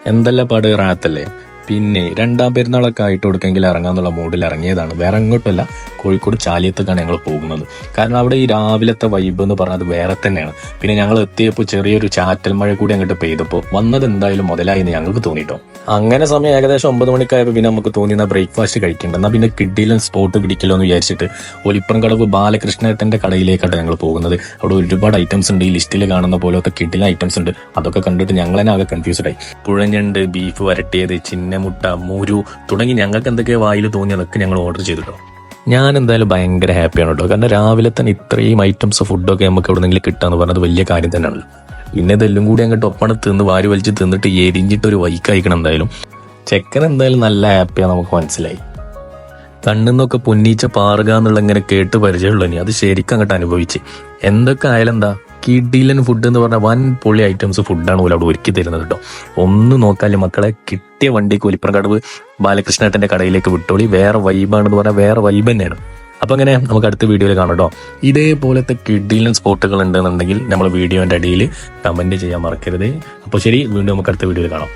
എന്തെല്ലാം പാട് റാത്തല്ലേ. പിന്നെ രണ്ടാം പെരുന്നാളൊക്കെ ആയിട്ട് കൊടുക്കെങ്കിൽ ഇറങ്ങാന്നുള്ള മൂഡിൽ ഇറങ്ങിയതാണ്. വേറെ എങ്ങോട്ടല്ല, കോഴിക്കോട് ചാലിയത്തേക്കാണ് ഞങ്ങൾ പോകുന്നത്. കാരണം അവിടെ ഈ രാവിലത്തെ വൈബ് എന്ന് പറഞ്ഞത് വേറെ തന്നെയാണ്. പിന്നെ ഞങ്ങൾ എത്തിയപ്പോൾ ചെറിയൊരു ചാറ്റൽ മഴ കൂടി അങ്ങോട്ട് പെയ്തപ്പോൾ വന്നത് എന്തായാലും മുതലായി എന്ന് ഞങ്ങൾക്ക് തോന്നിട്ടോ. അങ്ങനെ സമയം ഏകദേശം 9 മണിക്കായപ്പോൾ പിന്നെ നമുക്ക് തോന്നിയ ബ്രേക്ക്ഫാസ്റ്റ് കഴിക്കേണ്ട, എന്നാൽ പിന്നെ കിഡിലും സ്പോട്ട് പിടിക്കലോ എന്ന് വിചാരിച്ചിട്ട് ഒലിപ്പുറം കടവ് ബാലകൃഷ്ണേട്ടന്റെ കടയിലേക്കാണ് ഞങ്ങൾ പോകുന്നത്. അവിടെ ഒരുപാട് ഐറ്റംസ് ഉണ്ട്, ഈ ലിസ്റ്റിൽ കാണുന്ന പോലത്തെ കിഡിലും ഐറ്റംസ് ഉണ്ട്. അതൊക്കെ കണ്ടിട്ട് ഞങ്ങൾ തന്നെ ആകെ കൺഫ്യൂസ്ഡ് ആയി. പുഴഞ്ഞുണ്ട്, ബീഫ് വരട്ടിയത്, ചിന്നമുട്ട, മുരു തുടങ്ങി ഞങ്ങൾക്ക് എന്തൊക്കെ വായിൽ തോന്നി അതൊക്കെ ഞങ്ങൾ ഓർഡർ ചെയ്തിട്ടോ. ഞാൻ എന്തായാലും ഭയങ്കര ഹാപ്പിയാണ് കേട്ടോ. കാരണം രാവിലെ തന്നെ ഇത്രയും ഐറ്റംസ് ഫുഡൊക്കെ നമുക്ക് എവിടെന്നെങ്കിലും കിട്ടാന്ന് പറഞ്ഞത് വലിയ കാര്യം തന്നെയാണല്ലോ. പിന്നെ ഇതെല്ലാം കൂടി അങ്ങോട്ട് ഒപ്പണം തിന്ന് വാരി വലിച്ച് തിന്നിട്ട് എരിഞ്ഞിട്ടൊരു വൈക്കയക്കണം. എന്തായാലും ചെക്കൻ എന്തായാലും നല്ല ഹാപ്പിയാണ്, നമുക്ക് മനസ്സിലായി. കണ്ണിന്നൊക്കെ പൊന്നീച്ച പാറുക എന്നുള്ള ഇങ്ങനെ കേട്ട് പരിചയമുള്ളൂ. ഇനി അത് ശരിക്കും അങ്ങോട്ട് അനുഭവിച്ച്. എന്തൊക്കെ ആയാലും എന്താ കിഡിലൻ ഫുഡ് എന്ന് പറഞ്ഞാൽ വൻ പൊളി ഐറ്റംസ് ഫുഡാണ് പോലെ അവിടെ ഒരുക്കി തരുന്നത് കേട്ടോ. ഒന്നും നോക്കാല്ലേ മക്കളെ, കിട്ടിയ വണ്ടിക്ക് ഒലിപ്പുറം കടവ് ബാലകൃഷ്ണേട്ടന്റെ കടയിലേക്ക് വിട്ടോളി. വേറെ വൈബാണെന്ന് പറഞ്ഞാൽ വേറെ വൈബ് തന്നെയാണ്. അപ്പൊ അങ്ങനെ നമുക്ക് അടുത്ത വീഡിയോയിൽ കാണാം കേട്ടോ. ഇതേപോലത്തെ കിഡിലൻ സ്പോട്ടുകൾ ഉണ്ടെന്നുണ്ടെങ്കിൽ നമ്മൾ വീഡിയോന്റെ അടിയിൽ കമന്റ് ചെയ്യാൻ മറക്കരുത്. അപ്പോൾ ശരി, വീണ്ടും നമുക്ക് അടുത്ത വീഡിയോയിൽ കാണാം.